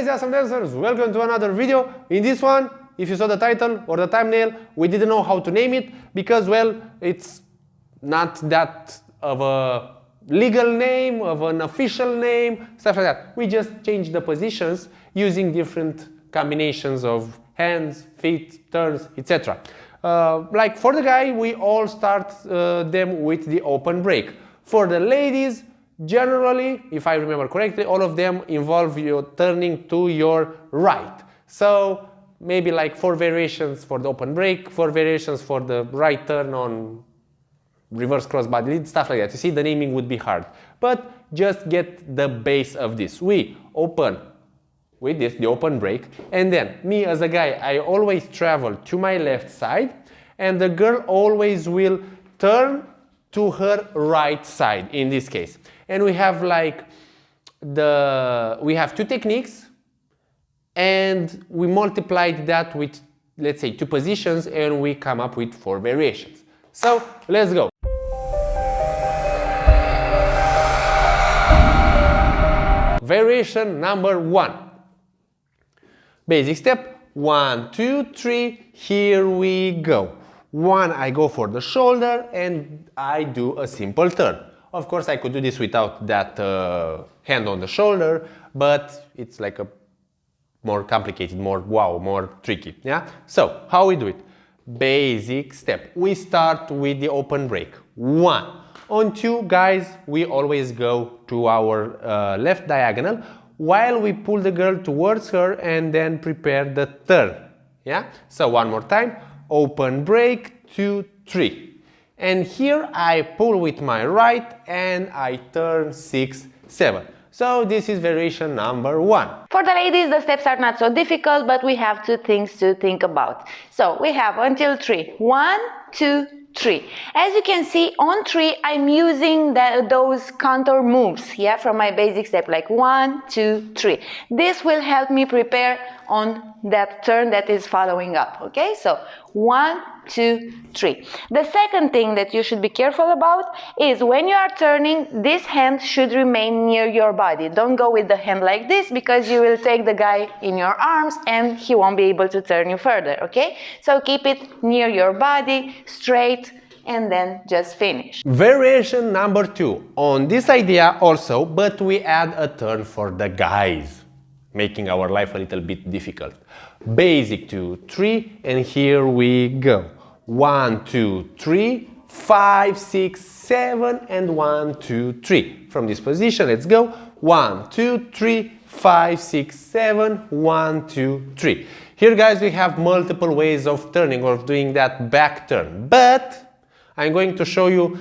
guys, awesome dancers, welcome to another video. In this one, if you saw the title or the thumbnail, we didn't know how to name it because, well, it's not that of a legal name, of an official name, stuff like that. We just changed the positions using different combinations of hands, feet, turns, etc. Like for the guy, we all start them with the open break. For the ladies, generally, if I remember correctly, all of them involve you turning to your right. So maybe like 4 variations for the open break, 4 variations for the right turn on reverse crossbody lead, stuff like that. You see, the naming would be hard, but just get the base of this. We open with this, the open break, and then me as a guy, I always travel to my left side, and the girl always will turn to her right side in this case. And we have like we have 2 techniques, and we multiplied that with, let's say, 2 positions, and we come up with 4 variations. So let's go. Variation number 1. Basic step, 1, 2, 3, here we go. 1, I go for the shoulder and I do a simple turn. Of course, I could do this without that hand on the shoulder, but it's like a more complicated, more tricky, yeah? So, how we do it? Basic step. We start with the open break. 1. On 2, guys, we always go to our left diagonal while we pull the girl towards her and then prepare the turn, yeah? So, one more time. Open break, 2, 3. And here I pull with my right and I turn 6, 7. So this is variation number 1. For the ladies, the steps are not so difficult, but we have 2 things to think about. So we have until 3. 1, 2, 3. As you can see, on 3, I'm using those contour moves, yeah, from my basic step, like 1, 2, 3. This will help me prepare on that turn that is following up, okay? So 1, 2, 3. The second thing that you should be careful about is when you are turning, this hand should remain near your body. Don't go with the hand like this because you will take the guy in your arms and he won't be able to turn you further, okay? So keep it near your body, straight, and then just finish. Variation number 2. On this idea also, but we add a turn for the guys, making our life a little bit difficult. Basic 2, 3, and here we go. 1, 2, 3, 5, 6, 7, and 1, 2, 3. From this position, let's go. 1, 2, 3, 5, 6, 7, 1, 2, 3. Here, guys, we have multiple ways of turning or doing that back turn, but I'm going to show you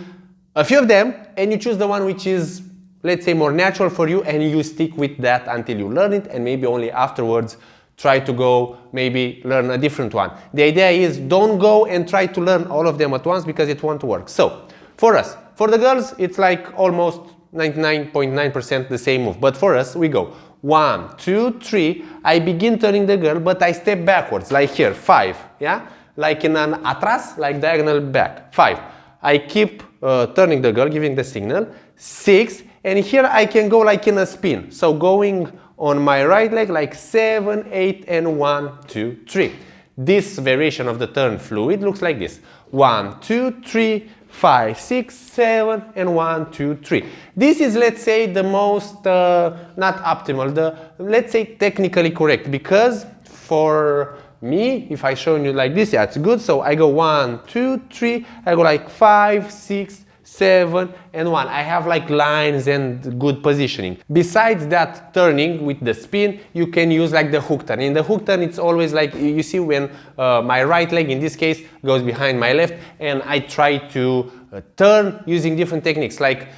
a few of them, and you choose the one which is, let's say, more natural for you, and you stick with that until you learn it, and maybe only afterwards try to go maybe learn a different one. The idea is don't go and try to learn all of them at once because it won't work. So for us, for the girls, it's like almost 99.9% the same move, but for us we go 1, 2, 3. I begin turning the girl, but I step backwards, like here, 5, yeah, like in an atras, like diagonal back. 5. I keep turning the girl, giving the signal. 6. And here I can go like in a spin, so going on my right leg like 7, 8, and 1, 2, 3. This variation of the turn fluid looks like this. 1, 2, 3, 5, 6, 7, and 1, 2, 3. This is, let's say, the most, not optimal, let's say technically correct, because for me, if I show you like this, yeah, it's good. So I go 1, 2, 3, I go like 5, 6, 7, and 1. I have like lines and good positioning. Besides that turning with the spin, you can use like the hook turn. In the hook turn, it's always like, you see when my right leg, in this case, goes behind my left, and I try to turn using different techniques. Like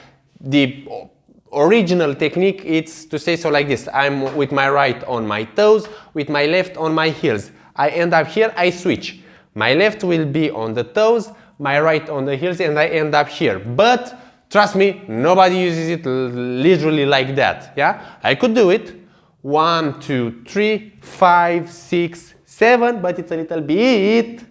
the original technique, it's to say so like this. I'm with my right on my toes, with my left on my heels. I end up here, I switch. My left will be on the toes, my right on the heels, and I end up here. But trust me, nobody uses it literally like that, yeah? I could do it. 1, 2, 3, 5, 6, 7, but it's a little bit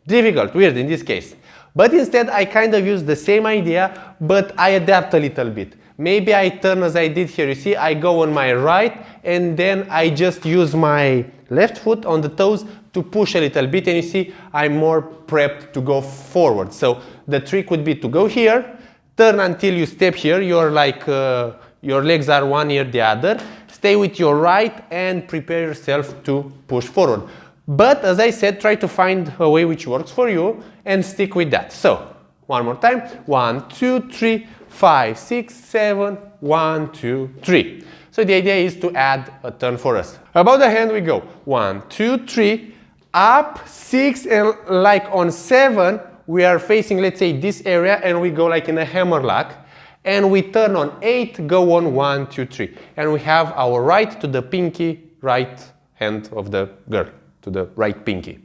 difficult, weird in this case. But instead, I kind of use the same idea, but I adapt a little bit. Maybe I turn as I did here. You see, I go on my right and then I just use my left foot on the toes to push a little bit, and you see I'm more prepped to go forward. So the trick would be to go here, turn until you step here. You're like your legs are one near the other. Stay with your right and prepare yourself to push forward. But as I said, try to find a way which works for you and stick with that. So one more time. 1, 2, 3, 5, 6, 7. 1, 2, 3. So the idea is to add a turn for us. About the hand we go 1, 2, 3, up, 6, and like on 7 we are facing, let's say, this area, and we go like in a hammerlock, and we turn on 8, go on 1, 2, 3, and we have our right to the pinky, right hand of the girl, to the right pinky.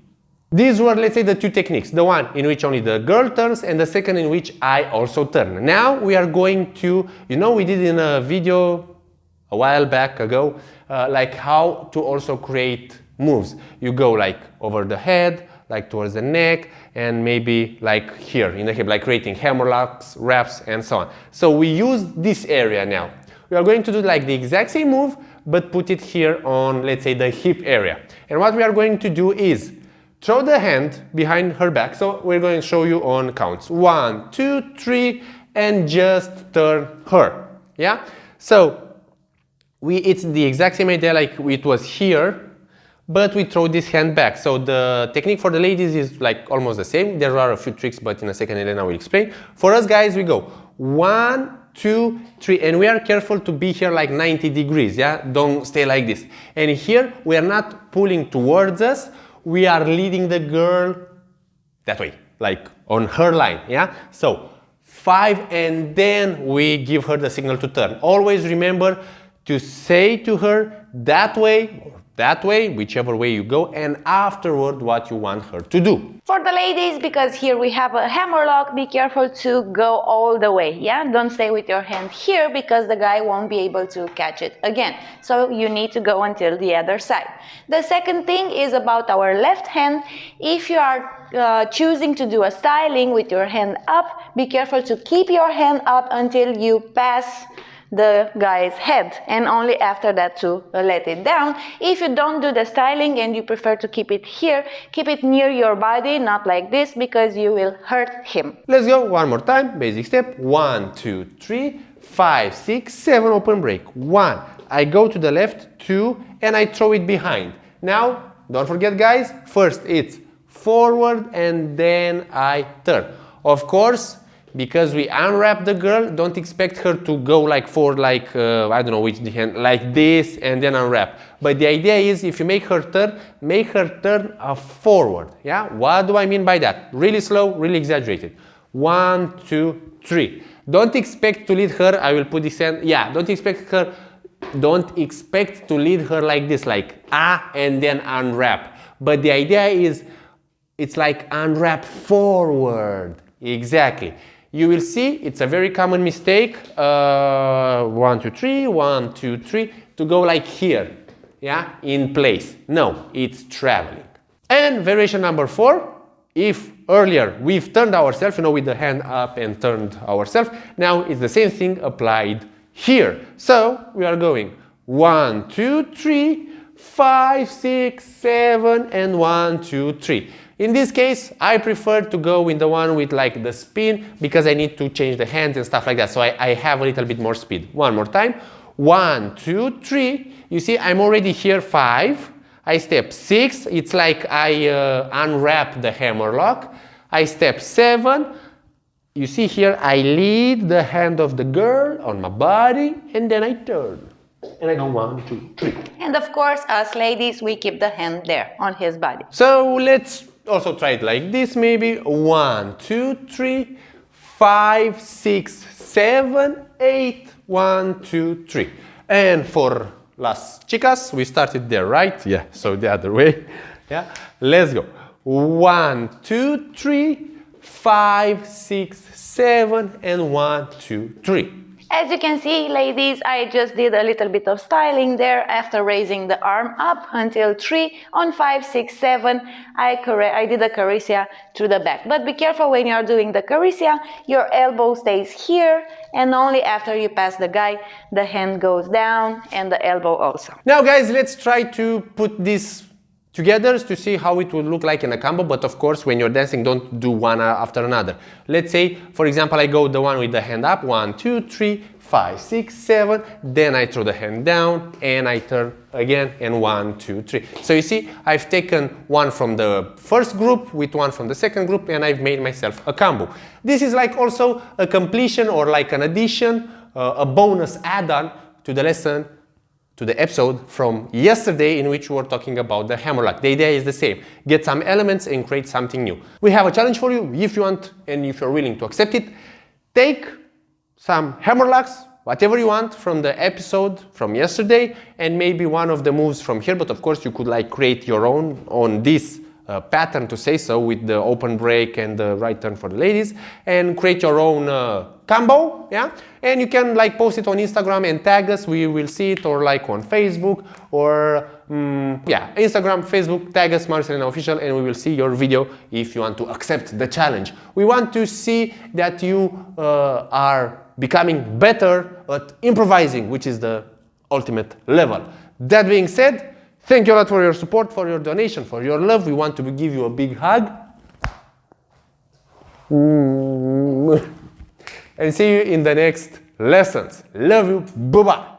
These were, let's say, the two techniques, the one in which only the girl turns and the second in which I also turn. Now we are going to, you know, we did in a video a while back ago, like how to also create moves. You go like over the head, like towards the neck, and maybe like here in the hip, like creating hammerlocks, wraps, and so on. So we use this area now. We are going to do like the exact same move, but put it here on, let's say, the hip area. And what we are going to do is throw the hand behind her back. So we're going to show you on counts. 1, 2, 3, and just turn her. Yeah? So it's the exact same idea like it was here, but we throw this hand back. So the technique for the ladies is like almost the same. There are a few tricks, but in a second Elena will explain. For us guys, we go 1, 2, 3, and we are careful to be here like 90 degrees. Yeah? Don't stay like this. And here we are not pulling towards us. We are leading the girl that way, like on her line, yeah? So 5, and then we give her the signal to turn. Always remember to say to her that way, whichever way you go, and afterward what you want her to do. For the ladies, because here we have a hammerlock, be careful to go all the way, yeah? Don't stay with your hand here because the guy won't be able to catch it again. So you need to go until the other side. The second thing is about our left hand. If you are choosing to do a styling with your hand up, be careful to keep your hand up until you pass the guy's head, and only after that to let it down. If you don't do the styling and you prefer to keep it here, keep it near your body, not like this, because you will hurt him. Let's go one more time. Basic step. 1, 2, 3, 5, 6, 7, open break. 1, I go to the left, 2, and I throw it behind. Now don't forget guys, first it's forward and then I turn. Of course, because we unwrap the girl, don't expect her to go like forward, like I don't know which hand, like this, and then unwrap. But the idea is, if you make her turn forward. Yeah. What do I mean by that? Really slow, really exaggerated. 1, 2, 3. Don't expect to lead her. I will put this hand. Yeah. Don't expect to lead her like this, like and then unwrap. But the idea is, it's like unwrap forward. Exactly. You will see it's a very common mistake. 1, 2, 3, 1, 2, 3, to go like here, yeah, in place. No, it's traveling. And variation number 4, if earlier we've turned ourselves, you know, with the hand up and turned ourselves, now it's the same thing applied here. So we are going 1, 2, 3, 5, 6, 7, and 1, 2, 3. In this case, I prefer to go in the one with like the spin because I need to change the hands and stuff like that. So I have a little bit more speed. One more time. 1, 2, 3. You see, I'm already here 5. I step 6. It's like I unwrap the hammerlock. I step 7. You see here, I lead the hand of the girl on my body and then I turn. And I go 1, 2, 3. And of course, us ladies, we keep the hand there on his body. So let's also try it like this, maybe. 1, 2, 3, 5, 6, 7, 8. 1, 2, 3. And for las chicas, we started there, right? Yeah, so the other way. Yeah, let's go. 1, 2, 3, 5, 6, 7, and 1, 2, 3. As you can see, ladies, I just did a little bit of styling there after raising the arm up until 3. On 5, 6, 7, I did a carissa through the back. But be careful when you're doing the carissa, your elbow stays here, and only after you pass the guy, the hand goes down and the elbow also. Now guys, let's try to put this together to see how it would look like in a combo, but of course when you're dancing don't do one after another. Let's say, for example, I go the one with the hand up, 1, 2, 3, 5, 6, 7, then I throw the hand down and I turn again and 1, 2, 3. So you see, I've taken one from the first group with one from the second group and I've made myself a combo. This is like also a completion or like an addition, a bonus add-on to the lesson, to the episode from yesterday in which we were talking about the hammerlock. The idea is the same. Get some elements and create something new. We have a challenge for you if you want and if you're willing to accept it. Take some hammerlocks, whatever you want from the episode from yesterday and maybe one of the moves from here, but of course you could like create your own on this pattern, to say so, with the open break and the right turn for the ladies, and create your own combo, yeah? And you can like post it on Instagram and tag us, we will see it, or like on Facebook, or yeah, Instagram, Facebook, tag us Marius&Elena official, and we will see your video if you want to accept the challenge. We want to see that you are becoming better at improvising, which is the ultimate level. That being said, thank you a lot for your support, for your donation, for your love. We want to give you a big hug. And see you in the next lessons. Love you. Bye-bye.